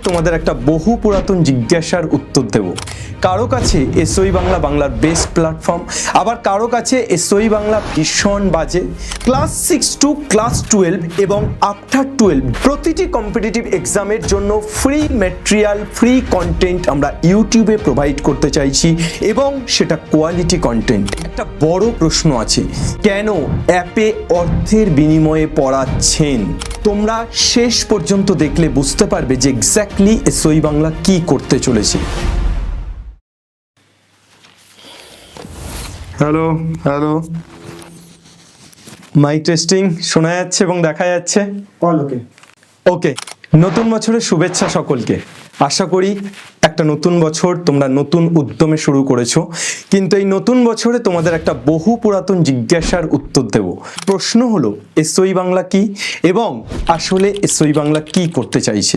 তোমাদের একটা বহু পুরাতন জিজ্ঞাসার উত্তর দেব। কারো কাছে এসওই বাংলা বাংলার বেস্ট প্ল্যাটফর্ম, আবার কারো কাছে এসওই বাংলা ভীষণ বাজে। ক্লাস 6 টু ক্লাস 12 এবং আফটার 12 প্রতিটি কম্পিটিটিভ এক্সামের জন্য ফ্রি ম্যাটেরিয়াল, ফ্রি কন্টেন্ট আমরা ইউটিউবে প্রোভাইড করতে চাইছি এবং সেটা কোয়ালিটি কন্টেন্ট। একটা বড় প্রশ্ন আছে, কেন অ্যাপে অর্থের বিনিময়ে পড়াচ্ছেন? তোমরা শেষ পর্যন্ত দেখলে বুঝতে পারবে যে এক্স্যাক্টলি এসওই বাংলা কি করতে চলেছে। হ্যালো হ্যালো, মাইক টেস্টিং শোনা যাচ্ছে এবং দেখা যাচ্ছে? ওকে, নতুন বছরের শুভেচ্ছা সকলকে। আশা করি একটা নতুন বছর তোমরা নতুন উদ্যমে শুরু করেছো, কিন্তু এই নতুন বছরে তোমাদের একটা বহু পুরাতন জিজ্ঞাসার উত্তর দেব। প্রশ্ন হলো এসওই বাংলা কি এবং আসলে এসওই বাংলা কি করতে চাইছে।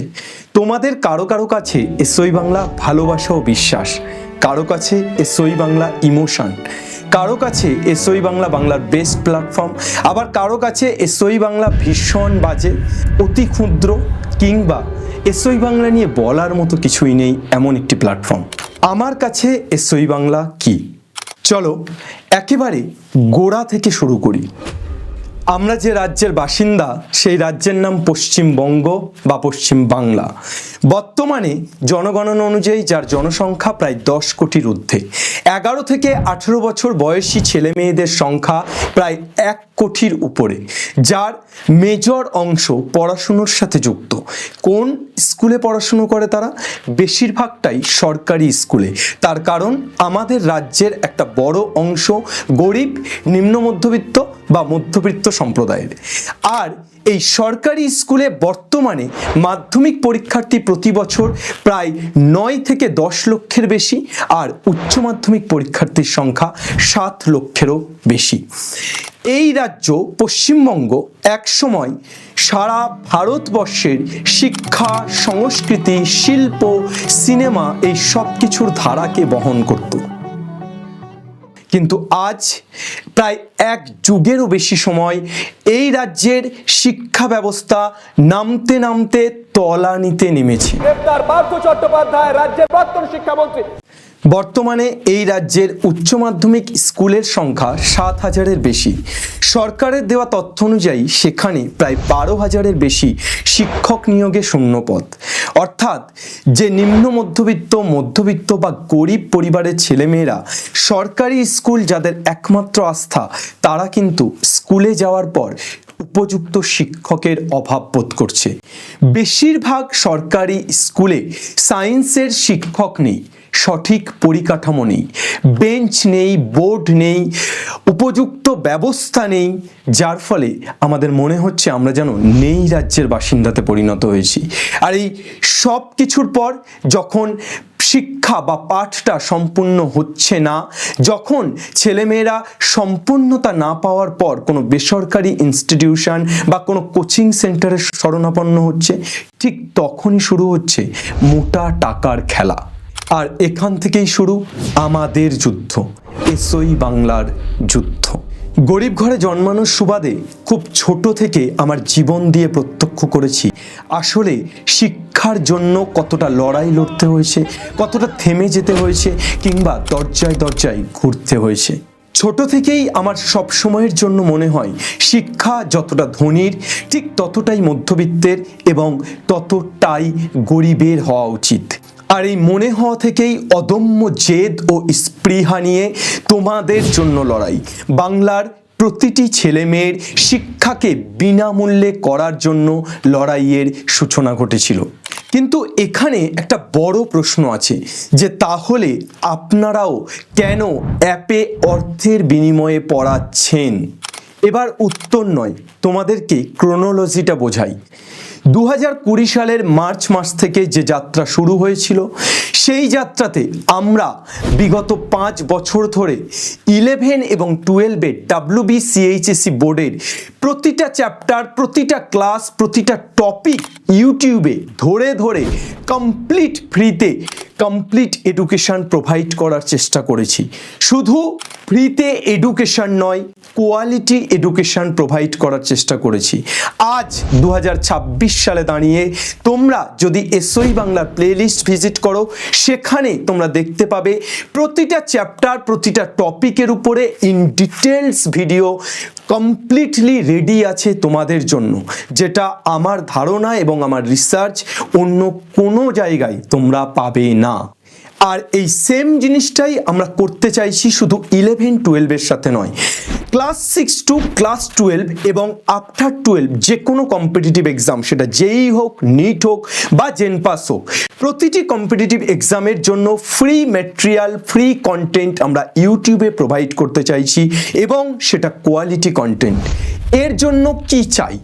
তোমাদের কারো কারো কাছে এসওই বাংলা ভালোবাসা ও বিশ্বাস, কারো কাছে এসওই বাংলা ইমোশন, কারো কাছে এসওই বাংলা বাংলার বেস্ট প্ল্যাটফর্ম, আবার কারো কাছে এসওই বাংলা ভীষণ বাজে, অতি ক্ষুদ্র, কিংবা এসওই বাংলা নিয়ে বলার মতো কিছুই নেই এমন একটি প্ল্যাটফর্ম। আমার কাছে এসওই বাংলা কি? চলো একেবারে গোড়া থেকে শুরু করি। আমরা যে রাজ্যের বাসিন্দা সেই রাজ্যের নাম পশ্চিমবঙ্গ বা পশ্চিম বাংলা। বর্তমানে জনগণনা অনুযায়ী যার জনসংখ্যা প্রায় 10 কোটির ঊর্ধ্বে, 11 থেকে 18 বছর বয়সী ছেলে মেয়েদের সংখ্যা প্রায় 1 কোটির উপরে, যার মেজর অংশ পড়াশুনোর সাথে যুক্ত। কোন স্কুলে পড়াশুনো করে তারা? বেশিরভাগটাই সরকারি স্কুলে। তার কারণ আমাদের রাজ্যের একটা বড় অংশ গরিব, নিম্ন মধ্যবিত্ত বা মধ্যবিত্ত সম্প্রদায়ের। আর এই সরকারি স্কুলে বর্তমানে মাধ্যমিক পরীক্ষার্থী প্রতি বছর প্রায় 9 থেকে 10 লক্ষের বেশি, আর উচ্চ মাধ্যমিক পরীক্ষার্থীর সংখ্যা 7 লক্ষেরও বেশি। এই রাজ্য পশ্চিমবঙ্গ একসময় সারা ভারতবর্ষের শিক্ষা, সংস্কৃতি, শিল্প, সিনেমা এই সব কিছুর ধারাকে বহন করত। কিন্তু আজ প্রায় 1 যুগেরও বেশি সময় এই রাজ্যের শিক্ষা ব্যবস্থা নামতে নামতে তলানিতে নেমেছে। গ্রেফতার পার্থ চট্টোপাধ্যায়, রাজ্যের প্রাক্তন শিক্ষামন্ত্রী। বর্তমানে এই রাজ্যের উচ্চ মাধ্যমিক স্কুলের সংখ্যা 7,000-এর বেশি। সরকারের দেওয়া তথ্য অনুযায়ী সেখানে প্রায় 12,000-এর বেশি শিক্ষক নিয়োগে শূন্যপদ। অর্থাৎ যে নিম্ন মধ্যবিত্ত, মধ্যবিত্ত বা গরিব পরিবারের ছেলেমেয়েরা সরকারি স্কুল যাদের একমাত্র আস্থা, তারা কিন্তু স্কুলে যাওয়ার পর উপযুক্ত শিক্ষকের অভাব বোধ করছে। বেশিরভাগ সরকারি স্কুলে সায়েন্সের শিক্ষক নেই, সঠিক পরিকাঠামো নেই, বেঞ্চ নেই, বোর্ড নেই, উপযুক্ত ব্যবস্থা নেই, যার ফলে আমাদের মনে হচ্ছে আমরা যেন নেই রাজ্যের বাসিন্দাতে পরিণত হয়েছি। আর এই সব কিছুর পর যখন শিক্ষা বা পাঠটা সম্পূর্ণ হচ্ছে না, যখন ছেলেমেয়েরা সম্পূর্ণতা না পাওয়ার পর কোনো বেসরকারি ইনস্টিটিউশন বা কোনো কোচিং সেন্টারে শরণাপন্ন হচ্ছে, ঠিক তখনই শুরু হচ্ছে মোটা টাকার খেলা। আর এখান থেকেই শুরু আমাদের যুদ্ধ, এসওই বাংলার যুদ্ধ। গরিব ঘরে জন্মানোর সুবাদে খুব ছোট থেকে আমার জীবন দিয়ে প্রত্যক্ষ করেছি আসলে শিক্ষার জন্য কতটা লড়াই লড়তে হয়েছে, কতটা থেমে যেতে হয়েছে, কিংবা দরজায় দরজায় ঘুরতে হয়েছে। ছোট থেকেই আমার সব সময়ের জন্য মনে হয় শিক্ষা যতটা ধনীর ঠিক ততটাই মধ্যবিত্তের এবং ততটাই গরিবের হওয়া উচিত। আর এই মনে হওয়া থেকেই অদম্য জেদ ও স্পৃহা নিয়ে তোমাদের জন্য লড়াই, বাংলার প্রতিটি ছেলে মেয়ের শিক্ষাকে বিনামূল্যে করার জন্য লড়াইয়ের সূচনা ঘটেছিল। কিন্তু এখানে একটা বড় প্রশ্ন আছে যে তাহলে আপনারাও কেন অ্যাপে অর্থের বিনিময়ে পড়াচ্ছেন? এবার উত্তর নয়, তোমাদেরকে ক্রোনোলজিটা বোঝাই। 2020 সালের মার্চ মাস থেকে যে যাত্রা শুরু হয়েছিল, সেই যাত্রাতে আমরা বিগত 5 বছর ধরে 11 এবং 12-এ WBCHSC বোর্ডের প্রতিটা চ্যাপ্টার, প্রতিটা ক্লাস, প্রতিটা টপিক ইউটিউবে ধরে ধরে কমপ্লিট ফ্রিতে কমপ্লিট এডুকেশন প্রোভাইড করার চেষ্টা করেছি। শুধু ফ্রিতে এডুকেশন নয়, কোয়ালিটি এডুকেশন প্রোভাইড করার চেষ্টা করেছি। আজ 2026 সালে দাঁড়িয়ে তোমরা যদি এসওই বাংলার প্লেলিস্ট ভিজিট করো, সেখানে তোমরা দেখতে পাবে প্রতিটা চ্যাপ্টার, প্রতিটা টপিকের উপরে in details video completely ready আছে তোমাদের জন্য, যেটা আমার ধারণা এবং আমার রিসার্চ অন্য কোনো জায়গায় তোমরা পাবে না। আর এই সেম জিনিসটাই আমরা করতে চাইছি শুধু 11-12 সাথে নয়, ক্লাস 6 টু ক্লাস 12 এবং আফটার 12 যে কোনো কম্পিটিটিভ এক্সাম, সেটা জেই হোক, নিট হোক বা জেনপাস হোক, প্রতিটি কম্পিটিটিভ এক্সামের জন্য ফ্রি ম্যাটেরিয়াল, ফ্রি কন্টেন্ট আমরা ইউটিউবে প্রোভাইড করতে চাইছি এবং সেটা কোয়ালিটি কন্টেন্ট। এর জন্য কি চাই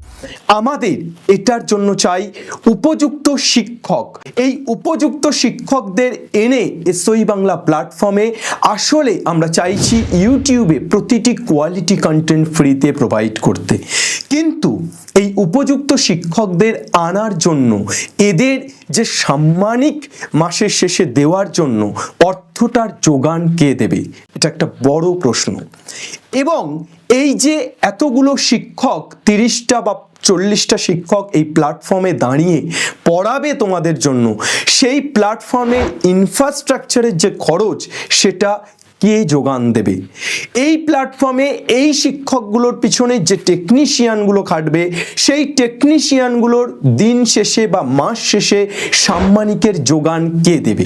আমাদের? এটার জন্য চাই উপযুক্ত শিক্ষক। এই উপযুক্ত শিক্ষকদের এনে এসওই বাংলা প্ল্যাটফর্মে আসলে আমরা চাইছি ইউটিউবে প্রতিটি কোয়ালিটি কন্টেন্ট ফ্রিতে প্রোভাইড করতে। কিন্তু এই উপযুক্ত শিক্ষকদের আনার জন্য, এদের যে সাম্মানিক মাসের শেষে দেওয়ার জন্য অর্থটার যোগান কে দেবে? এটা একটা বড় প্রশ্ন। এবং এই যে এতগুলো শিক্ষক, 30টা বা 40টা শিক্ষক এই প্ল্যাটফর্মে দাঁড়িয়ে পড়াবে তোমাদের জন্য, সেই প্ল্যাটফর্মের ইনফ্রাস্ট্রাকচারের যে খরচ, সেটা কে যোগান দেবে? এই প্ল্যাটফর্মে এই শিক্ষকগুলোর পিছনে যে টেকনিশিয়ানগুলো খাটবে, সেই টেকনিশিয়ানগুলোর দিন শেষে বা মাস শেষে সাম্মানিকের যোগান কে দেবে?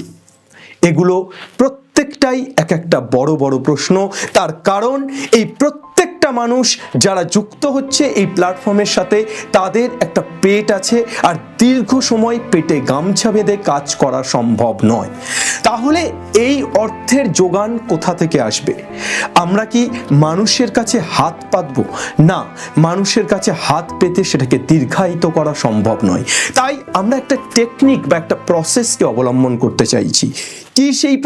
এগুলো প্রত্যেকটাই এক একটা বড় বড় প্রশ্ন। তার কারণ এই প্রত্যেকটা মানুষ যারা যুক্ত হচ্ছে এই প্ল্যাটফর্মের সাথে, তাদের একটা পেট আছে, আর দীর্ঘ সময় পেটে গামছা বেঁধে কাজ করা সম্ভব নয়। তাহলে এই অর্থের যোগান কোথা থেকে আসবে? আমরা কি মানুষের কাছে হাত পাতবো? না, মানুষের কাছে হাত পেতে সেটাকে দীর্ঘায়িত করা সম্ভব নয়। তাই আমরা একটা টেকনিক বা একটা প্রসেসকে অবলম্বন করতে চাইছি। কি সেই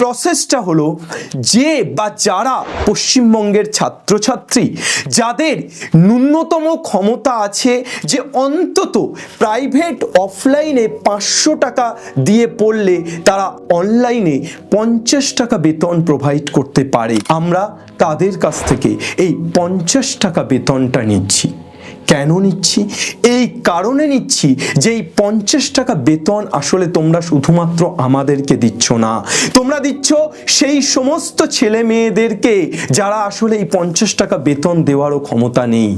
প্রসেসটা হলো, যে বা যারা পশ্চিমবঙ্গের ছাত্রছাত্রী, যাদের ন্যূনতম ক্ষমতা আছে যে অন্তত প্রাইভেট অফলাইনে 500 টাকা দিয়ে পড়লে তারা অনলাইনে 50 টাকা বেতন প্রোভাইড করতে পারে, আমরা তাদের কাছ থেকে এই 50 টাকা বেতনটা নিচ্ছি। কেন নিচ্ছি? এই কারণে নিচ্ছি যে এই 50 টাকা বেতন আসলে তোমরা শুধুমাত্র আমাদেরকে দিচ্ছ না, তোমরা দিচ্ছ সেই সমস্ত ছেলে মেয়েদেরকে যারা আসলে এই 50 টাকা বেতন দেওয়ারও ক্ষমতা নেই।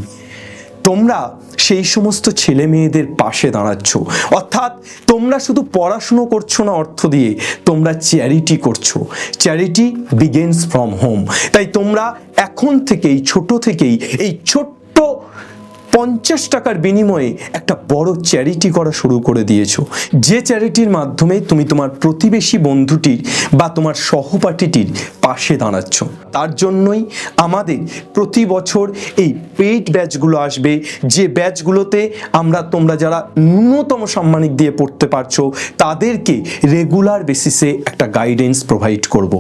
তোমরা সেই সমস্ত ছেলে মেয়েদের পাশে দাঁড়াচ্ছ। অর্থাৎ তোমরা শুধু পড়াশুনো করছো না অর্থ দিয়ে, তোমরা চ্যারিটি করছো। Charity begins from home. তাই তোমরা এখন থেকেই, ছোট থেকেই এই ছোট্ট 50 টাকার বিনিময়ে একটা বড় চ্যারিটি করা শুরু করে দিয়েছো, যে চ্যারিটির মাধ্যমে তুমি তোমার প্রতিবেশী বন্ধুটির বা তোমার সহপাঠীটির পাশে দাঁড়াচ্ছ। তার জন্যই আমাদের প্রতি বছর এই পেইড ব্যাচগুলো আসবে, যে ব্যাচগুলোতে তোমরা যারা ন্যূনতম সাম্মানিক দিয়ে পড়তে পারছো, তাদেরকে রেগুলার বেসিসে একটা গাইডেন্স প্রোভাইড করব।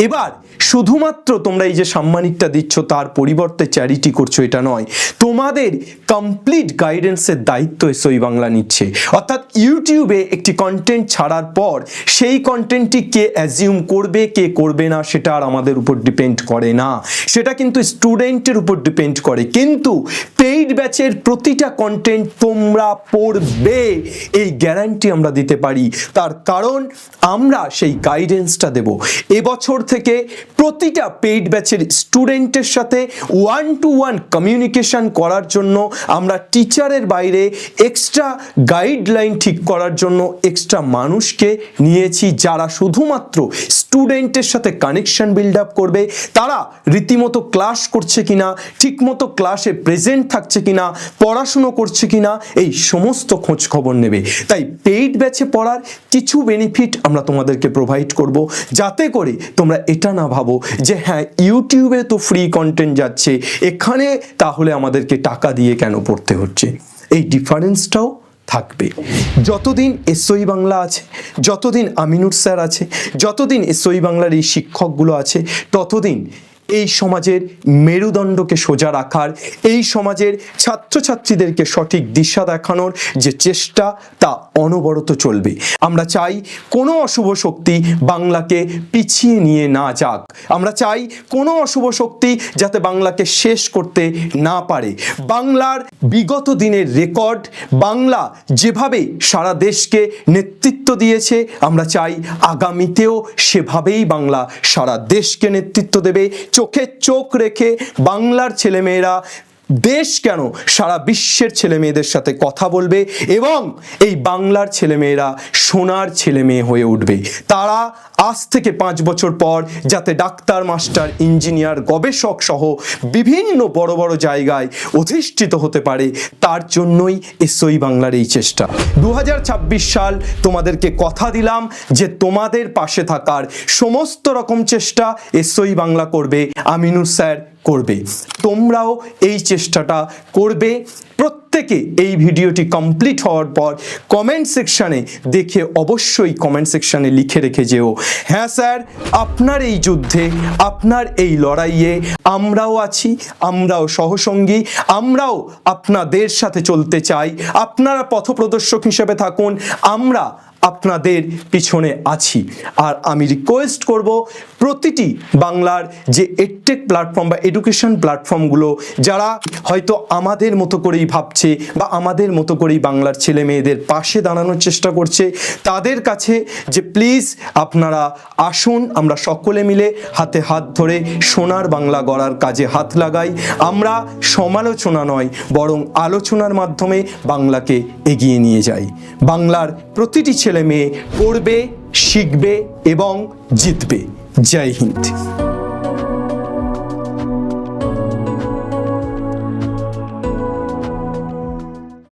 এবার শুধুমাত্র তোমরা এই যে সাম্মানিকটা দিচ্ছ তার পরিবর্তে চ্যারিটি করছো এটা নয়, তোমাদের কমপ্লিট গাইডেন্সের দায়িত্ব এসওই বাংলা নিচ্ছে। অর্থাৎ ইউটিউবে একটি কন্টেন্ট ছাড়ার পর সেই কন্টেন্টটি কে অ্যাজিউম করবে, কে করবে না, সেটা আর আমাদের উপর ডিপেন্ড করে না, সেটা কিন্তু স্টুডেন্টের উপর ডিপেন্ড করে। কিন্তু পেইড ব্যাচের প্রতিটা কন্টেন্ট তোমরা পড়বে, এই গ্যারান্টি আমরা দিতে পারি। তার কারণ আমরা সেই গাইডেন্সটা দেব। এবছর থেকে প্রতিটা পেইড ব্যাচের স্টুডেন্টের সাথে 1-to-1 কমিউনিকেশন করার জন্য আমরা টিচারের বাইরে এক্সট্রা গাইডলাইন ঠিক করার জন্য এক্সট্রা মানুষকে নিয়েছি, যারা শুধুমাত্র স্টুডেন্টের সাথে কানেকশন বিল্ড আপ করবে। তারা রীতিমতো ক্লাস করছে কিনা, ঠিকমতো ক্লাসে প্রেজেন্ট থাকছে কিনা, পড়াশুনো করছে কিনা, এই সমস্ত খোঁজ খবর নেবে। তাই পেইড ব্যাচে পড়ার কিছু বেনিফিট আমরা তোমাদেরকে প্রোভাইড করব, যাতে করে তোমরা এটা না ভাবো যে হ্যাঁ ইউটিউবে তো ফ্রি কন্টেন্ট যাচ্ছে, এখানে তাহলে আমাদেরকে টাকা দিয়ে কেন পড়তে হচ্ছে। এই ডিফারেন্সটাও থাকবে। যতদিন এসওই বাংলা আছে, যতদিন আমিনুর স্যার আছে, যতদিন এসওই বাংলার এই শিক্ষকগুলো আছে, ততদিন এই সমাজের মেরুদণ্ডকে সোজা রাখার, এই সমাজের ছাত্রছাত্রীদেরকে সঠিক দিশা দেখানোর যে চেষ্টা তা অনবরত চলবে। আমরা চাই কোনো অশুভ শক্তি বাংলাকে পিছিয়ে নিয়ে না যাক। আমরা চাই কোনো অশুভ শক্তি যাতে বাংলাকে শেষ করতে না পারে। বাংলার বিগত দিনের রেকর্ড, বাংলা যেভাবে সারা দেশকে নেতৃত্ব দিয়েছে, আমরা চাই আগামীতেও সেভাবেই বাংলা সারা দেশকে নেতৃত্ব দেবে। চোখে চোখ রেখে বাংলার ছেলেমেয়েরা দেশ কেন সারা বিশ্বের ছেলেমেয়েদের সাথে কথা বলবে এবং এই বাংলার ছেলেমেয়েরা সোনার ছেলেমেয়ে হয়ে উঠবে। তারা আজ থেকে 5 বছর পর যাতে ডাক্তার, মাস্টার, ইঞ্জিনিয়ার, গবেষক সহ বিভিন্ন বড় বড় জায়গায় অধিষ্ঠিত হতে পারে, তার জন্যই এসওই বাংলার এই চেষ্টা। 2026 সাল তোমাদেরকে কথা দিলাম যে তোমাদের পাশে থাকার সমস্ত রকম চেষ্টা এসওই বাংলা করবে, আমিনুর স্যার করবে। তোমরাও এই চেষ্টাটা করবে। প্রত্যেকে এই ভিডিওটি কমপ্লিট হওয়ার পর কমেন্ট সেকশানে দেখে অবশ্যই কমেন্ট সেকশানে লিখে রেখে যেও, হ্যাঁ স্যার, আপনার এই যুদ্ধে, আপনার এই লড়াইয়ে আমরাও আছি, আমরাও সহসঙ্গী, আমরাও আপনাদের সাথে চলতে চাই, আপনারা পথপ্রদর্শক হিসেবে থাকুন, আমরা আপনাদের পিছনে আছি। আর আমি রিকোয়েস্ট করব প্রতিটি বাংলার যে এডটেক প্ল্যাটফর্ম বা এডুকেশন প্ল্যাটফর্মগুলো যারা হয়তো আমাদের মতো করেই ভাবছে বা আমাদের মতো করেই বাংলার ছেলে মেয়েদের পাশে দাঁড়ানোর চেষ্টা করছে, তাদের কাছে যে প্লিজ আপনারা আসুন, আমরা সকলে মিলে হাতে হাত ধরে সোনার বাংলা গড়ার কাজে হাত লাগাই। আমরা সমালোচনা নয় বরং আলোচনার মাধ্যমে বাংলাকে এগিয়ে নিয়ে যাই। বাংলার প্রতিটি ছেলে মেয়ে পড়বে, শিখবে এবং জিতবে। জয় হিন্দ।